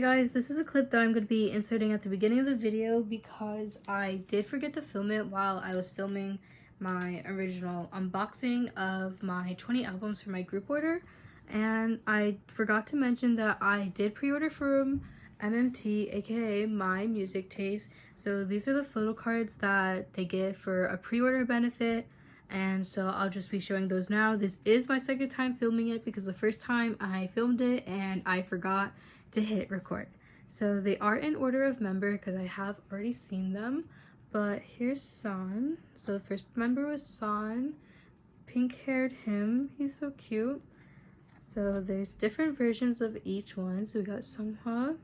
Okay guys, this is a clip that I'm going to be inserting at the beginning of the video because I did forget to film it while I was filming my original unboxing of my 20 albums for my group order, and I forgot to mention that I did pre-order from MMT, aka My Music Taste. So these are the photo cards that they get for a pre-order benefit, and so I'll just be showing those now. This is my second time filming it because the first time I filmed it and I forgot to hit record. So they are in order of member because I have already seen them, but here's San. So the first member was San, pink-haired him, he's so cute. So there's different versions of each one. So we got Sunghwa,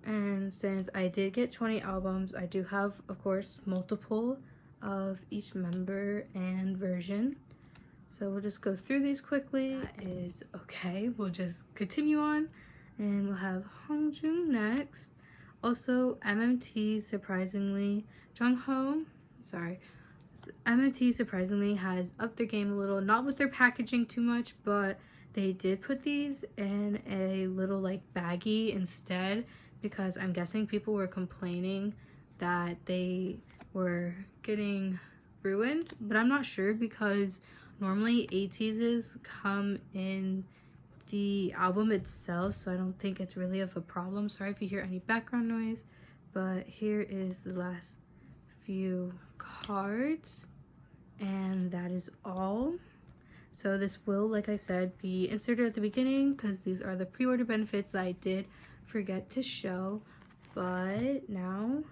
and since I did get 20 albums, I do have, of course, multiple of each member and version. So we'll just go through these quickly. That is okay, we'll just continue on. And we'll have Hongjung next. Also, MMT surprisingly, MMT surprisingly has upped their game a little. Not with their packaging too much, but they did put these in a little like baggie instead, because I'm guessing people were complaining that they were getting ruined. But I'm not sure because normally ateezes come in the album itself, so I don't think it's really of a problem. Sorry if you hear any background noise, but here is the last few cards, and that is all. So this will, like I said, be inserted at the beginning because these are the pre-order benefits that I did forget to show. But now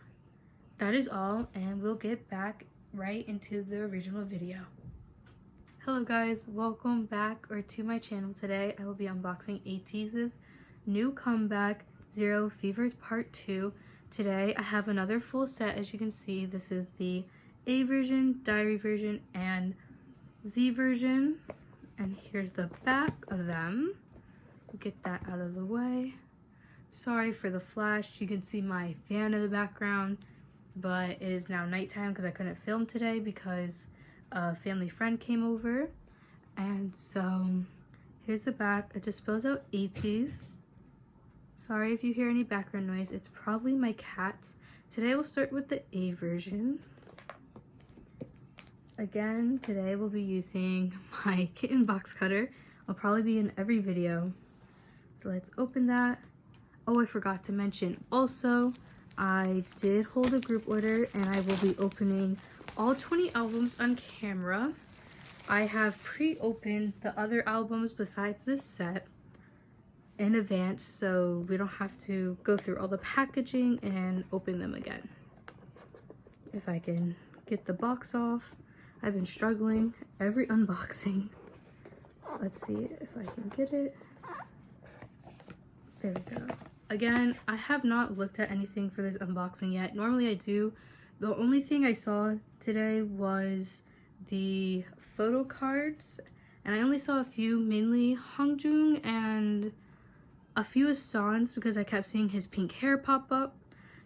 that is all, and we'll get back right into the original video. Hello guys, welcome back to my channel. Today I will be unboxing ateez's new comeback, Zero Fever Part 2. Today I have another full set. As you can see, this is the A version, diary version, and Z version. And here's the back of them. We'll get that out of the way. Sorry for the flash. You can see my fan in the background, but it is now nighttime because I couldn't film today because a family friend came over. And so here's the back. It just spells out ateez. Sorry if you hear any background noise, it's probably my cats. Today we'll start with the A version. Again, today we'll be using my Kitten Box Cutter. I'll probably be in every video. So let's open that. Oh, I forgot to mention also, I did hold a group order and I will be opening all 20 albums on camera. I have pre-opened the other albums besides this set in advance, so we don't have to go through all the packaging and open them again. If I can get the box off. I've been struggling every unboxing. Let's see if I can get it. There we go. Again, I have not looked at anything for this unboxing yet. Normally I do. The only thing I saw today was the photo cards, and I only saw a few, mainly Hongjung and a few of San's because I kept seeing his pink hair pop up.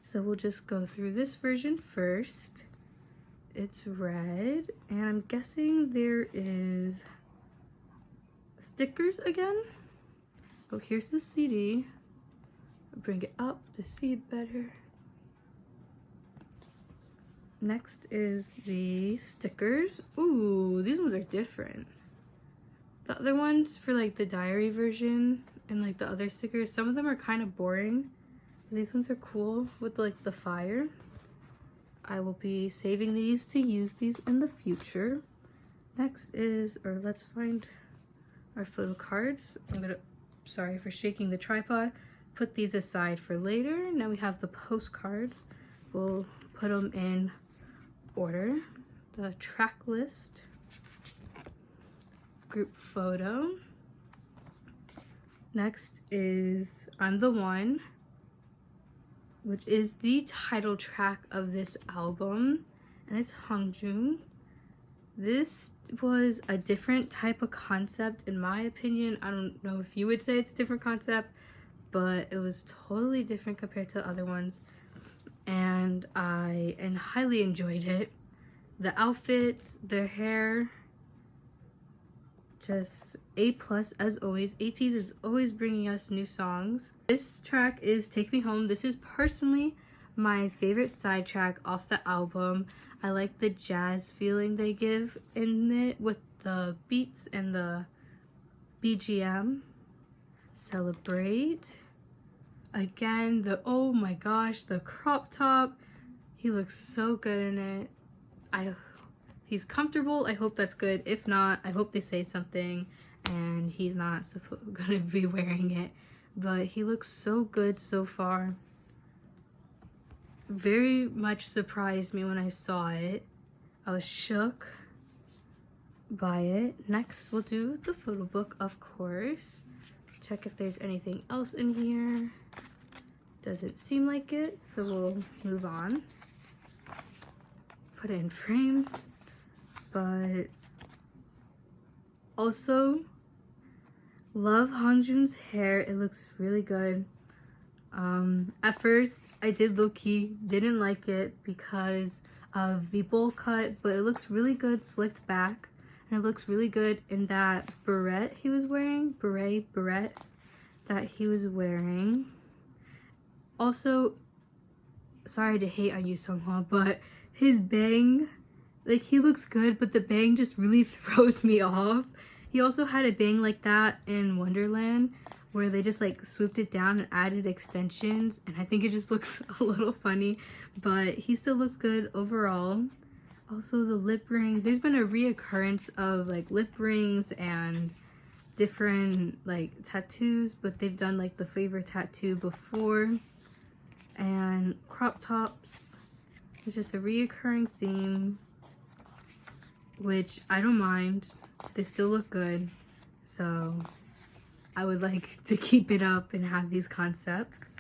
So we'll just go through this version first. It's red, and I'm guessing there is stickers again. Oh, here's the CD. I'll bring it up to see it better. Next is the stickers. Ooh, these ones are different. The other ones for like the diary version and like the other stickers, some of them are kind of boring. These ones are cool with like the fire. I will be saving these to use these in the future. Next is, or let's find our photo cards. Sorry for shaking the tripod. Put these aside for later. Now we have the postcards. We'll put them in order. The track list, group photo. Next is I'm the One, which is the title track of this album, and it's Hongjung. This was a different type of concept in my opinion. I don't know if you would say it's a different concept, but it was totally different compared to other ones, and I highly enjoyed it. The outfits, their hair, Just A+ as always. ateez is always bringing us new songs. This track is Take Me Home. This is personally my favorite side track off the album. I like the jazz feeling they give in it with the beats and the BGM. Celebrate. Again, oh my gosh, the crop top. He looks so good in it. He's comfortable. I hope that's good. If not, I hope they say something and he's not gonna be wearing it. But he looks so good so far. Very much surprised me when I saw it. I was shook by it. Next, we'll do the photo book, of course. Check if there's anything else in here. Doesn't seem like it, so we'll move on. Put it in frame. But also, love Hangjun's hair. It looks really good. At first, I did low-key didn't like it because of the bowl cut, but it looks really good slicked back. And it looks really good in that beret he was wearing. Beret that he was wearing. Also, sorry to hate on you, Songhwa, but his bang, like, he looks good, but the bang just really throws me off. He also had a bang like that in Wonderland, where they just like swooped it down and added extensions, and I think it just looks a little funny, but he still looks good overall. Also, the lip ring. There's been a reoccurrence of like lip rings and different like tattoos, but they've done like the favorite tattoo before. And crop tops. It's just a reoccurring theme, which I don't mind. They still look good, so I would like to keep it up and have these concepts.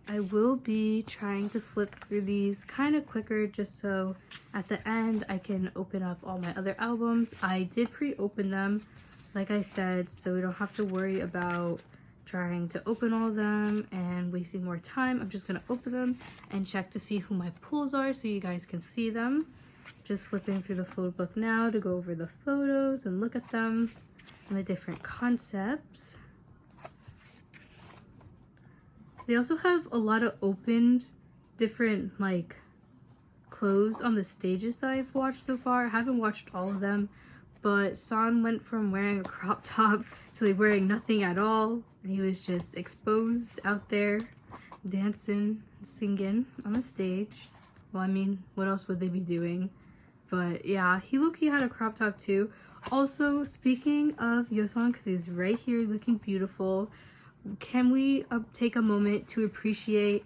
I will be trying to flip through these kind of quicker just so at the end I can open up all my other albums. I did pre-open them, like I said, so we don't have to worry about trying to open all of them and wasting more time. I'm just gonna open them and check to see who my pulls are so you guys can see them. Just flipping through the photo book now to go over the photos and look at them and the different concepts. They also have a lot of opened different like clothes on the stages that I've watched so far. I haven't watched all of them, but San went from wearing a crop top to like wearing nothing at all, and he was just exposed out there dancing, singing on the stage. Well, I mean, what else would they be doing? But yeah, he had a crop top too. Also, speaking of Yeosang, because he's right here looking beautiful, can we take a moment to appreciate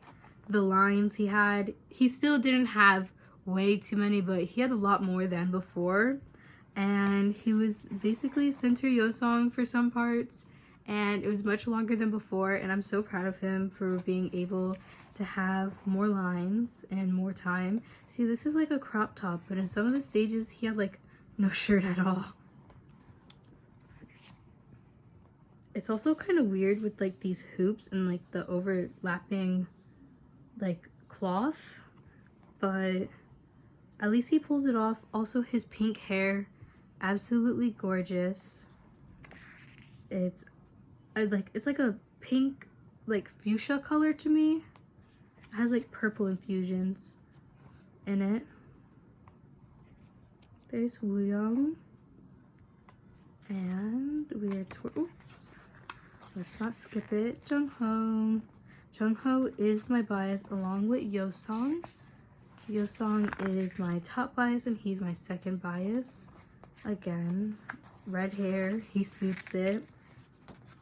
the lines he had? He still didn't have way too many, but he had a lot more than before. And he was basically center Yeosang for some parts, and it was much longer than before, and I'm so proud of him for being able to have more lines and more time. See, this is like a crop top, but in some of the stages he had like no shirt at all. It's also kind of weird with like these hoops and like the overlapping like cloth, but at least he pulls it off. Also, his pink hair, absolutely gorgeous. It's like a pink like fuchsia color to me. It has like purple infusions in it. There's Wooyoung, and we're oops. Let's not skip it. Jungho. Jungho is my bias along with Yeosang. Yeosang is my top bias and he's my second bias. Again, red hair, he suits it.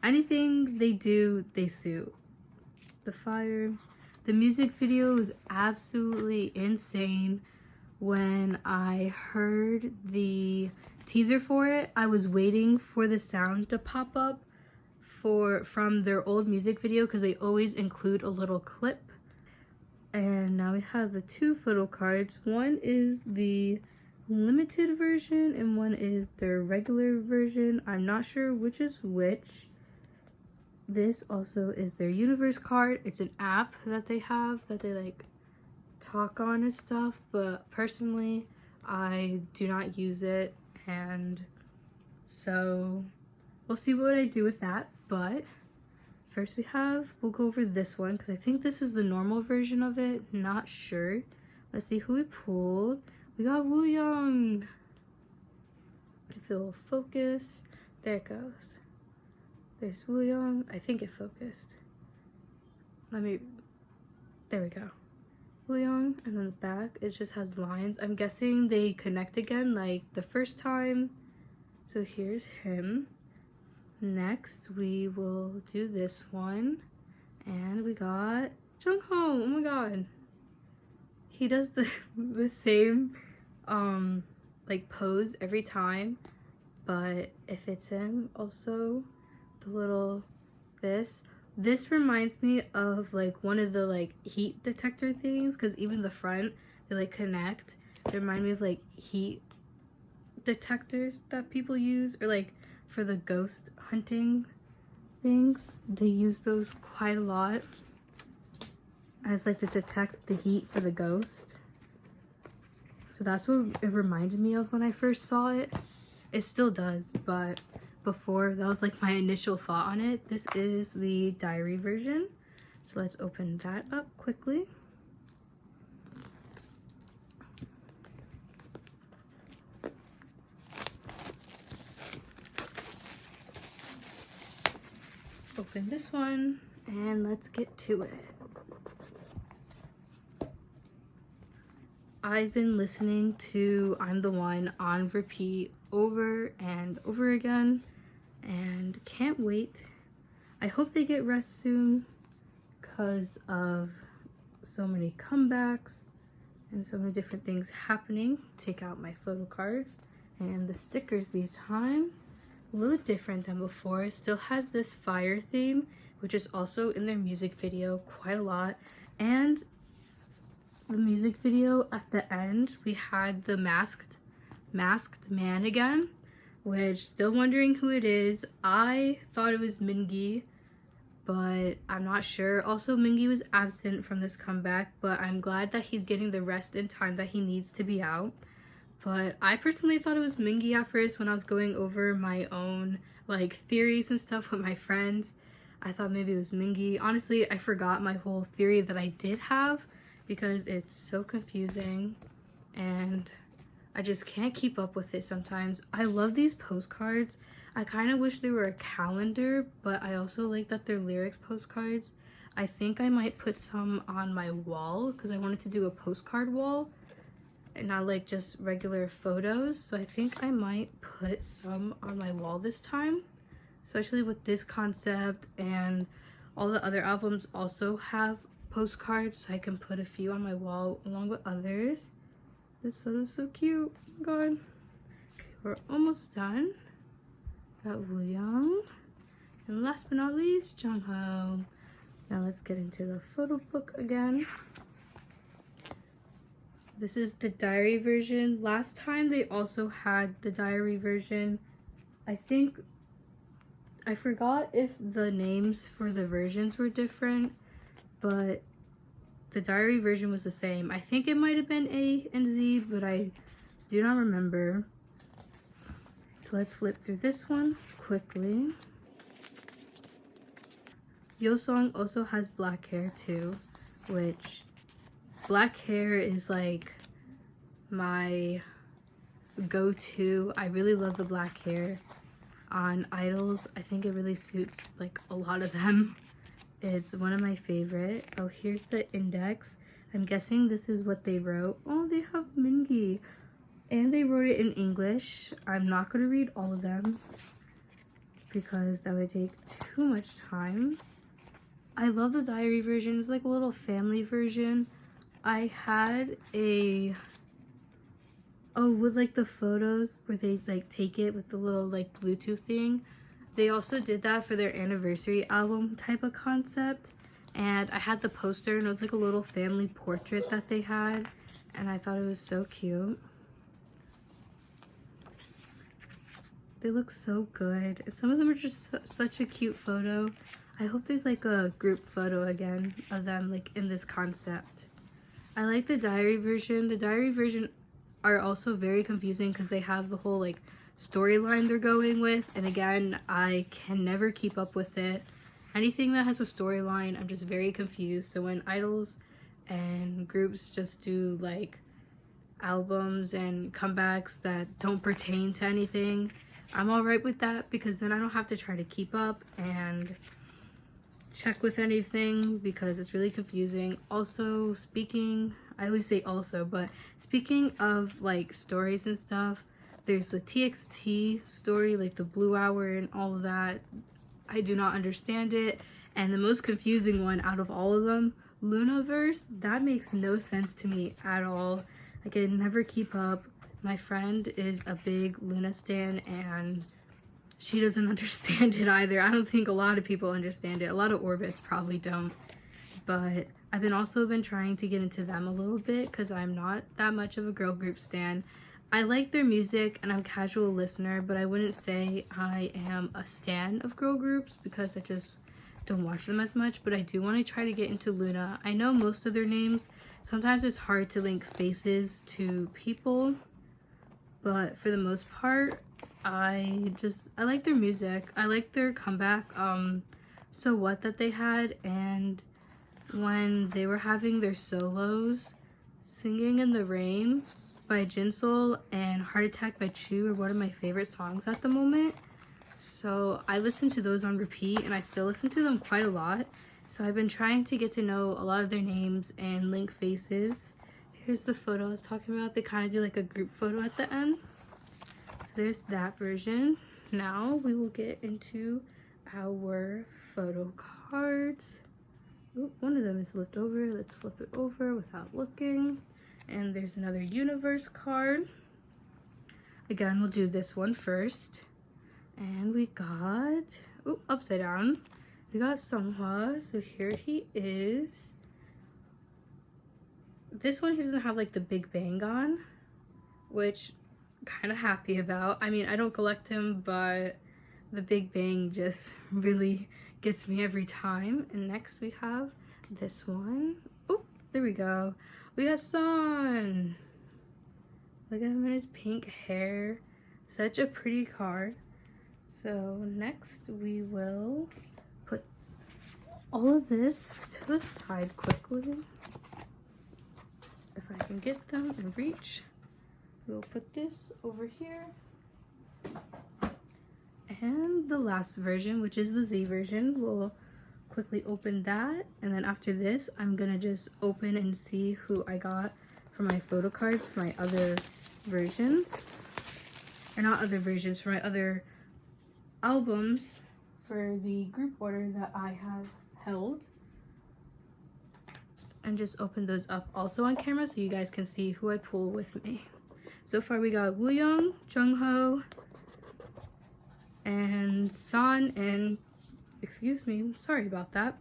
Anything they do, they suit. The fire. The music video is absolutely insane. When I heard the teaser for it, I was waiting for the sound to pop up from their old music video, because they always include a little clip. And now we have the two photo cards. One is the limited version and one is their regular version. I'm not sure which is which. This also is their universe card. It's an app that they have that they like talk on and stuff, but personally I do not use it, and so we'll see what I do with that. But first we'll go over this one because I think this is the normal version of it, not sure. Let's see who we pulled. We got Wooyoung. If it will focus, there it goes. There's Wooyoung. I think it focused. There we go. Wooyoung, and then the back, it just has lines. I'm guessing they connect again like the first time. So here's him. Next, we will do this one. And we got Jungkook. Oh my god. He does the same like pose every time, but it fits him. Also, the little this reminds me of like one of the like heat detector things, because even the front, they like connect. They remind me of like heat detectors that people use, or like for the ghost hunting things, they use those quite a lot as like to detect the heat for the ghost. So that's what it reminded me of when I first saw it. It still does, but before, that was like my initial thought on it. This is the diary version, so let's open that up quickly. Open this one and let's get to it. I've been listening to I'm the One on repeat over and over again, and can't wait. I hope they get rest soon because of so many comebacks and so many different things happening. Take out my photo cards, and the stickers this time a little different than before. It still has this fire theme, which is also in their music video quite a lot. And the music video at the end, we had the masked man again, which still wondering who it is. I thought it was Mingi, but I'm not sure. Also, Mingi was absent from this comeback, but I'm glad that he's getting the rest and time that he needs to be out. But I personally thought it was Mingi at first when I was going over my own like theories and stuff with my friends. I thought maybe it was Mingi. Honestly, I forgot my whole theory that I did have because it's so confusing and I just can't keep up with it sometimes. I love these postcards. I kind of wish they were a calendar, but I also like that they're lyrics postcards. I think I might put some on my wall because I wanted to do a postcard wall and not like just regular photos. So I think I might put some on my wall this time, especially with this concept, and all the other albums also have postcards, so I can put a few on my wall along with others. This photo is so cute. Oh my god. Okay, we're almost done. Got Wooyoung. And last but not least, Jungkook. Now let's get into the photo book again. This is the diary version. Last time they also had the diary version. I forgot if the names for the versions were different, but the diary version was the same. I think it might have been A and Z, but I do not remember. So let's flip through this one quickly. Yeosang also has black hair too, which black hair is like my go-to. I really love the black hair on idols. I think it really suits like a lot of them. It's one of my favorite. Oh, here's the index. I'm guessing this is what they wrote. Oh, they have Mingi. And they wrote it in English. I'm not going to read all of them because that would take too much time. I love the diary version. It's like a little family version. I had a... Oh, with like the photos where they like take it with the little like Bluetooth thing. They also did that for their anniversary album type of concept. And I had the poster, and it was like a little family portrait that they had. And I thought it was so cute. They look so good. And some of them are just such a cute photo. I hope there's like a group photo again of them like in this concept. I like the diary version. The diary version are also very confusing because they have the whole like storyline they're going with, and again, I can never keep up with it. Anything that has a storyline, I'm just very confused. So when idols and groups just do like albums and comebacks that don't pertain to anything, I'm all right with that, because then I don't have to try to keep up and check with anything because it's really confusing. Also, I always say also, but speaking of like stories and stuff, there's the TXT story, like the Blue Hour and all of that. I do not understand it. And the most confusing one out of all of them, Lunaverse, that makes no sense to me at all. I can never keep up. My friend is a big Luna stan and she doesn't understand it either. I don't think a lot of people understand it. A lot of orbits probably don't. But I've also been trying to get into them a little bit because I'm not that much of a girl group stan. I like their music and I'm a casual listener, but I wouldn't say I am a stan of girl groups because I just don't watch them as much. But I do want to try to get into Luna. I know most of their names. Sometimes it's hard to link faces to people, but for the most part, I like their music. I like their comeback, So What, that they had, and when they were having their solos, Singing in the Rain by Jinsol and Heart Attack by Chu are one of my favorite songs at the moment. So I listen to those on repeat and I still listen to them quite a lot. So I've been trying to get to know a lot of their names and link faces. Here's the photo I was talking about. They kind of do like a group photo at the end. So there's that version. Now we will get into our photo cards. Oop, one of them is flipped over. Let's flip it over without looking. And there's another universe card. Again, we'll do this one first. And we got, oh, upside down. We got Songhwa. So here he is. This one, he doesn't have like the Big Bang on, which I'm kind of happy about. I mean, I don't collect him, but the Big Bang just really gets me every time. And next we have this one. Oh, there we go. We got Son. Look at him in his pink hair. Such a pretty card. So next we will put all of this to the side quickly. If I can get them in reach. We'll put this over here. And the last version, which is the Z version, we'll quickly open that. And then after this, I'm gonna just open and see who I got for my photo cards for my other versions. Or not other versions, for my other albums for the group order that I have held. And just open those up also on camera so you guys can see who I pull with me. So far we got Wooyoung, Jungho, and Son, and excuse me, sorry about that.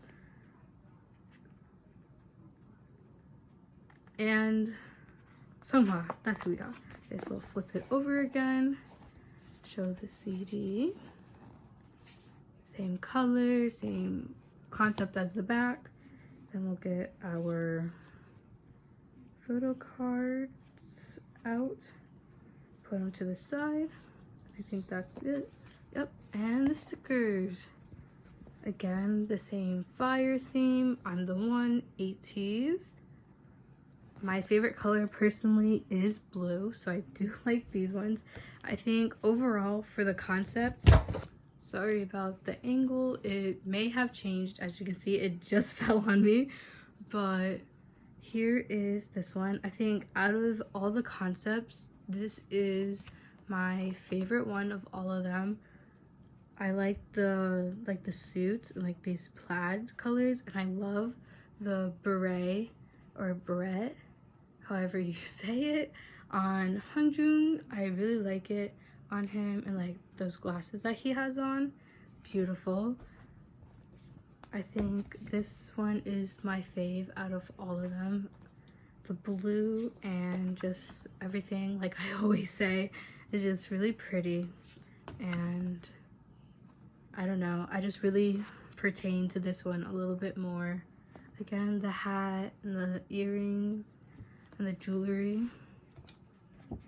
And Songhwa, that's who we got. Okay, so we'll flip it over again. Show the CD. Same color, same concept as the back. Then we'll get our photo cards out, put them to the side. I think that's it. Yep, and the stickers. Again, the same fire theme. I'm the one, ateez. My favorite color personally is blue, so I do like these ones. I think overall for the concept, sorry about the angle, it may have changed. As you can see, it just fell on me, but here is this one. I think out of all the concepts, this is my favorite one of all of them. I like the suits and like these plaid colors, and I love the beret or beret, however you say it, on Hungjun. I really like it on him, and like those glasses that he has on, beautiful. I think this one is my fave out of all of them. The blue and just everything, like I always say, is just really pretty. And I don't know, I just really pertain to this one a little bit more. Again, the hat and the earrings, and the jewelry.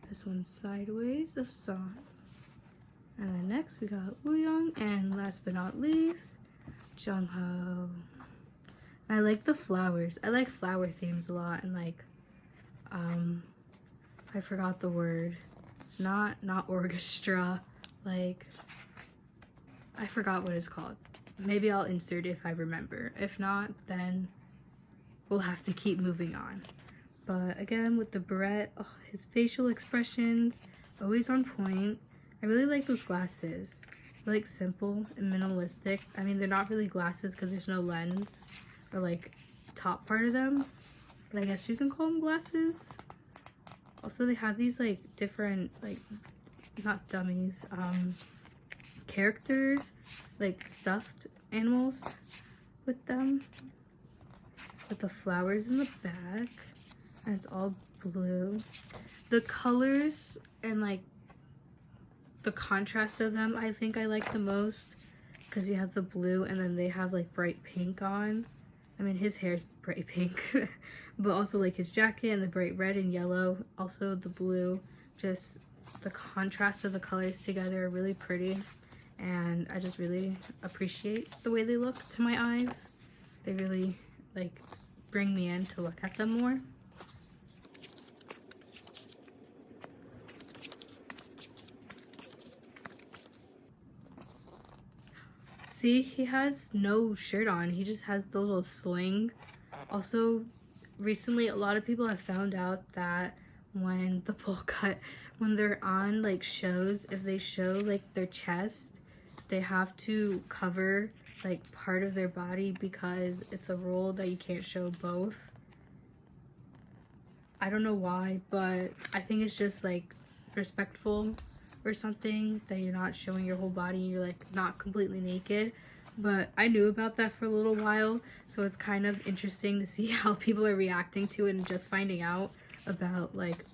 This one's Sideways of Son. And then next we got Wooyoung, and last but not least, Jungkook. I like the flowers. I like flower themes a lot, and like, I forgot the word. Not orchestra. Like, I forgot what it's called. Maybe I'll insert if I remember. If not, then we'll have to keep moving on. But again, with the beret, oh, his facial expressions, always on point. I really like those glasses. They're like simple and minimalistic. I mean, they're not really glasses because there's no lens or like top part of them. But I guess you can call them glasses. Also, they have these like different, like, not dummies, characters, like stuffed animals with them, with the flowers in the back, and it's all blue. The colors and like the contrast of them, I think I like the most, because you have the blue and then they have like bright pink on. I mean, his hair is bright pink, but also like his jacket and the bright red and yellow, also the blue. Just the contrast of the colors together are really pretty, and I just really appreciate the way they look to my eyes. They really like bring me in to look at them more. See, he has no shirt on. He just has the little sling. Also, recently a lot of people have found out that when the bowl cut, when they're on like shows, if they show like their chest, they have to cover like part of their body because it's a rule that you can't show both. I don't know why, but I think it's just like respectful or something, that you're not showing your whole body, you're like not completely naked. But I knew about that for a little while, so it's kind of interesting to see how people are reacting to it, and just finding out about like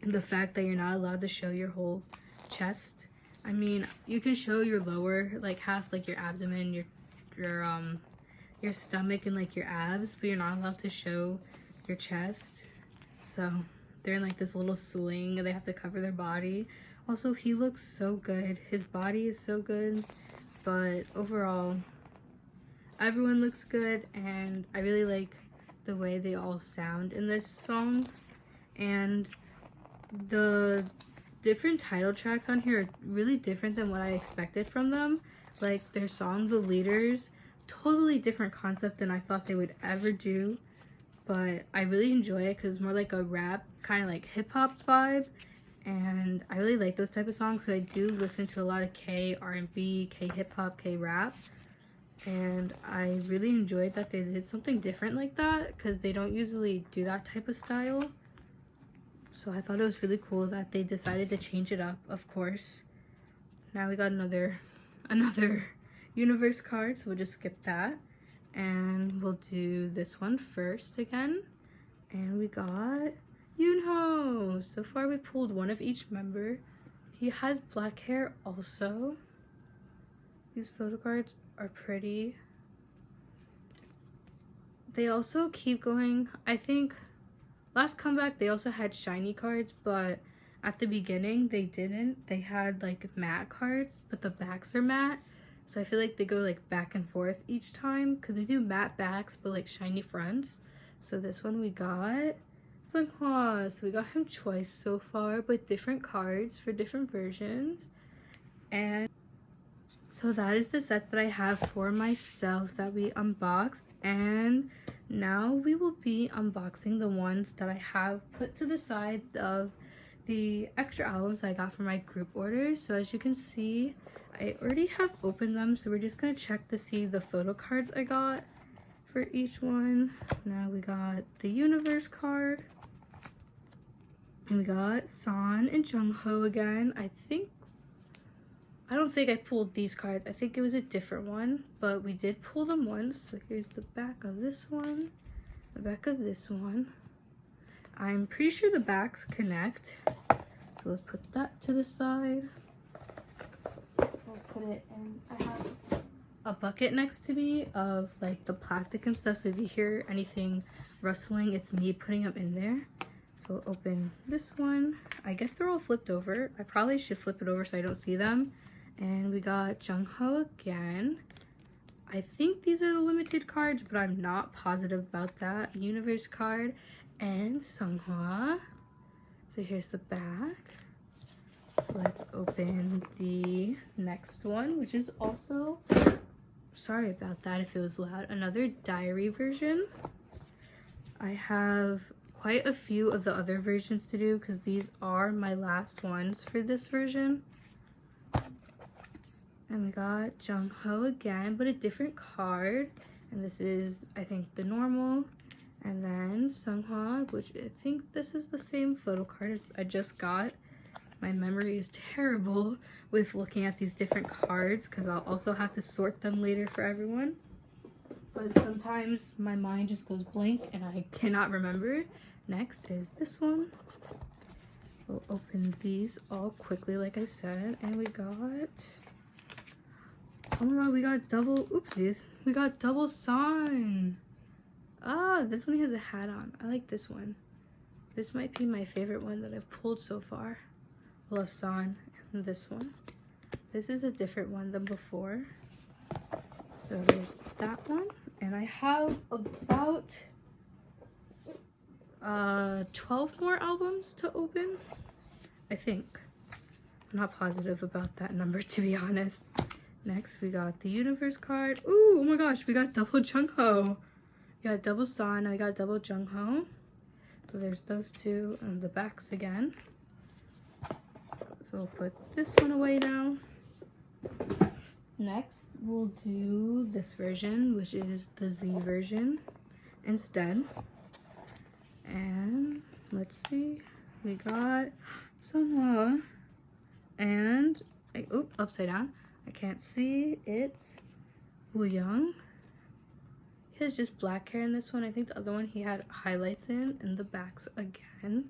the fact that you're not allowed to show your whole chest. I mean, you can show your lower, like half, like your abdomen, your stomach, and like your abs, but you're not allowed to show your chest. So they're in like this little sling and they have to cover their body. Also, he looks so good. His body is so good, but overall, everyone looks good, and I really like the way they all sound in this song. And the different title tracks on here are really different than what I expected from them. Like, their song, The Leaders, totally different concept than I thought they would ever do. But I really enjoy it because it's more like a rap, kind of like hip-hop vibe. And I really like those type of songs, so I do listen to a lot of K R&B, K hip-hop, K rap. And I really enjoyed that they did something different like that, because they don't usually do that type of style. So I thought it was really cool that they decided to change it up, of course. Now we got another universe card, so we'll just skip that. And we'll do this one first again. And we got Yoonho. So far we pulled one of each member. He has black hair also. These photo cards are pretty. They also keep going. I think last comeback they also had shiny cards, but at the beginning they didn't. They had like matte cards, but the backs are matte. So I feel like they go like back and forth each time, because they do matte backs but like shiny fronts. So this one we got Sunghwa. So we got him twice so far, but different cards for different versions. And so that is the set that I have for myself that we unboxed. And now we will be unboxing the ones that I have put to the side of the extra albums I got from my group orders. So as you can see, I already have opened them, so we're just gonna check to see the photo cards I got for each one. Now we got the universe card, and we got San and Jungho again. I don't think I pulled these cards. I think it was a different one, but we did pull them once. So here's the back of this one, the back of this one. I'm pretty sure the backs connect, so let's put that to the side. We'll put it in. I have a bucket next to me of like the plastic and stuff, so if you hear anything rustling, it's me putting them in there. So we'll open this one. I guess they're all flipped over. I probably should flip it over so I don't see them. And we got Jungkook again. I think these are the limited cards, but I'm not positive about that. Universe card and Seonghwa. So here's the back. So let's open the next one, which is also, sorry about that if it was loud, another diary version. I have quite a few of the other versions to do because these are my last ones for this version. And we got Jungkook again, but a different card. And this is, I think, the normal. And then Seonghwa, which I think this is the same photo card as I just got. My memory is terrible with looking at these different cards because I'll also have to sort them later for everyone. But sometimes my mind just goes blank and I cannot remember. Next is this one. We'll open these all quickly like I said. And we got, oh my god, we got double, oopsies. We got double San. Ah, this one has a hat on. I like this one. This might be my favorite one that I've pulled so far. I love San and this one. This is a different one than before. So there's that one. And I have about 12 more albums to open, I think. I'm not positive about that number, to be honest. Next, we got the Universe card. Ooh, oh my gosh, we got double Jungkook. We got double San, and we got double Jungkook. So there's those two and the backs again. So we'll put this one away now. Next, we'll do this version, which is the Z version instead. And let's see, we got Seonghwa and, oh, upside down. I can't see, it's Wooyoung. He has just black hair in this one. I think the other one he had highlights in, and the backs again.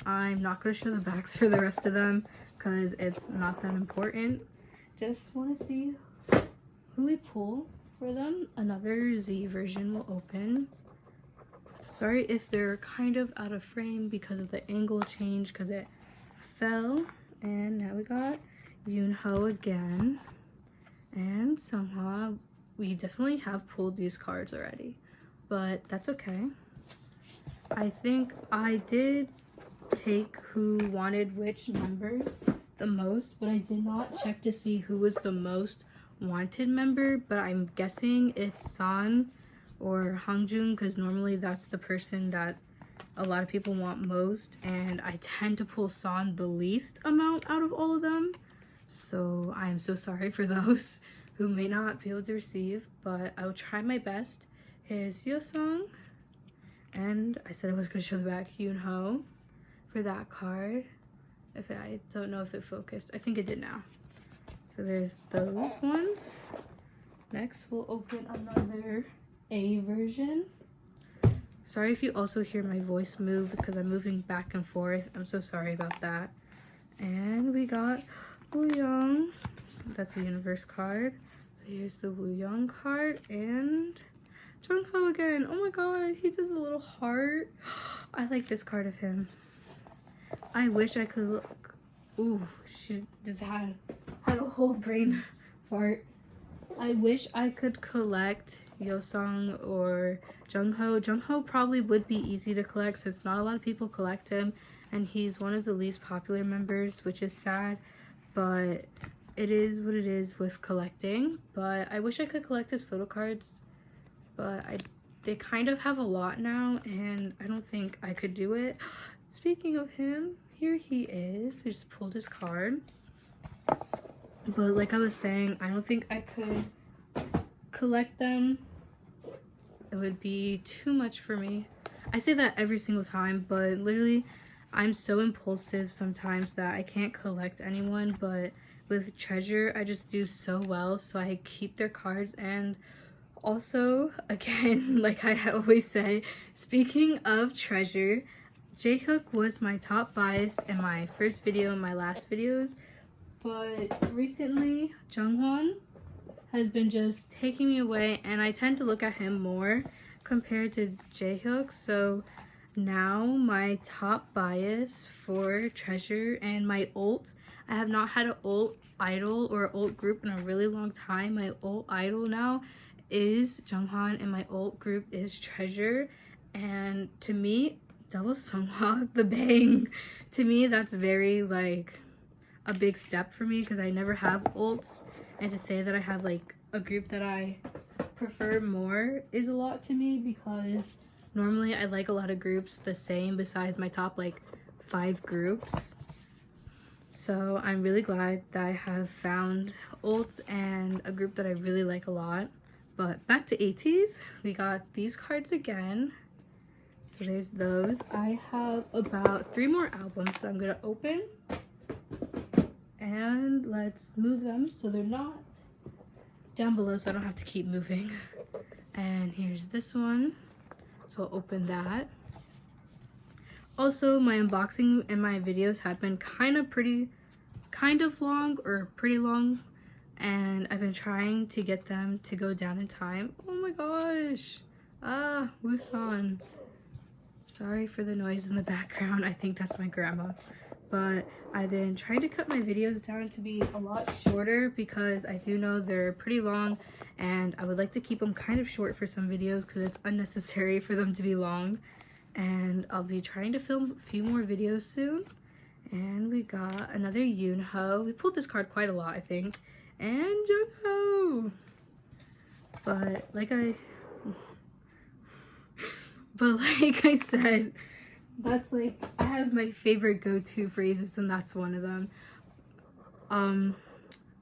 I'm not going to show the backs for the rest of them because it's not that important. Just want to see who we pull for them. Another Z version will open. Sorry if they're kind of out of frame because of the angle change because it fell. And now we got Yoonho again. And Seonghwa. We definitely have pulled these cards already, but that's okay. I think I did take who wanted which members the most, but I did not check to see who was the most wanted member, but I'm guessing it's San or Hangjun because normally that's the person that a lot of people want most, and I tend to pull San the least amount out of all of them, so I am so sorry for those who may not be able to receive, but I will try my best. Here's Yeosang, and I said I was going to show the back, Yoonho for that card. If I don't know if it focused. I think it did now. So there's those ones. Next, we'll open another A version. Sorry if you also hear my voice move because I'm moving back and forth. I'm so sorry about that. And we got Wooyoung. That's a Universe card. So here's the Wooyoung card and Jungkook again. Oh my god, he does a little heart. I like this card of him. I wish I could look. Ooh, she just had a whole brain fart. I wish I could collect Yeosang or Jungkook. Jungkook probably would be easy to collect since not a lot of people collect him, and he's one of the least popular members, which is sad, but it is what it is with collecting. But I wish I could collect his photo cards, but they kind of have a lot now, and I don't think I could do it. Speaking of him, here he is. We just pulled his card. But like I was saying, I don't think I could collect them. It would be too much for me. I say that every single time, but literally I'm so impulsive sometimes that I can't collect anyone. But with Treasure, I just do so well, so I keep their cards. And also, again, like I always say, speaking of Treasure, Jungkook was my top bias in my first video and my last videos, but recently Jungwon has been just taking me away, and I tend to look at him more compared to Jungkook. So now my top bias for Treasure and my ult, I have not had an ult idol or ult group in a really long time. My ult idol now is Junghan and my ult group is Treasure. And to me, double Songhwa, the bang, to me that's very like a big step for me because I never have ults, and to say that I have like a group that I prefer more is a lot to me because normally I like a lot of groups the same besides my top like 5 groups. So I'm really glad that I have found ults and a group that I really like a lot. But back to ateez, we got these cards again. So there's those. I have about 3 more albums that I'm gonna open. And let's move them so they're not down below so I don't have to keep moving. And here's this one. So I'll open that. Also, my unboxing and my videos have been kind of long or pretty long. And I've been trying to get them to go down in time. Oh my gosh. Ah, Woosan. Sorry for the noise in the background. I think that's my grandma. But I've been trying to cut my videos down to be a lot shorter because I do know they're pretty long and I would like to keep them kind of short for some videos because it's unnecessary for them to be long. And I'll be trying to film a few more videos soon. And we got another Yoonho. We pulled this card quite a lot, I think. And Jungkook. But like I said, that's like, I have my favorite go-to phrases and that's one of them.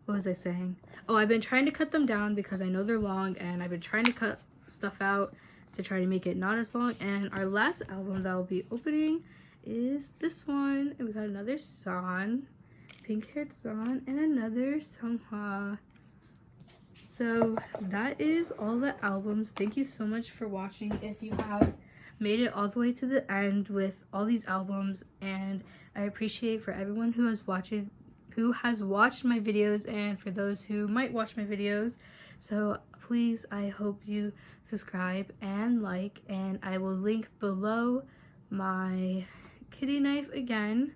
What was I saying? Oh, I've been trying to cut them down because I know they're long and I've been trying to cut stuff out to try to make it not as long. And our last album that I'll be opening is this one. And we got another San, pink-haired San, and another Songhwa. So that is all the albums. Thank you so much for watching. If you have made it all the way to the end with all these albums, and I appreciate for everyone who has watched my videos and for those who might watch my videos. So please, I hope you subscribe and like, and I will link below my kitty knife again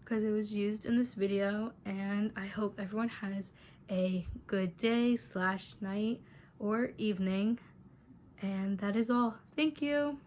because it was used in this video. And I hope everyone has a good day / night or evening, and that is all. Thank you.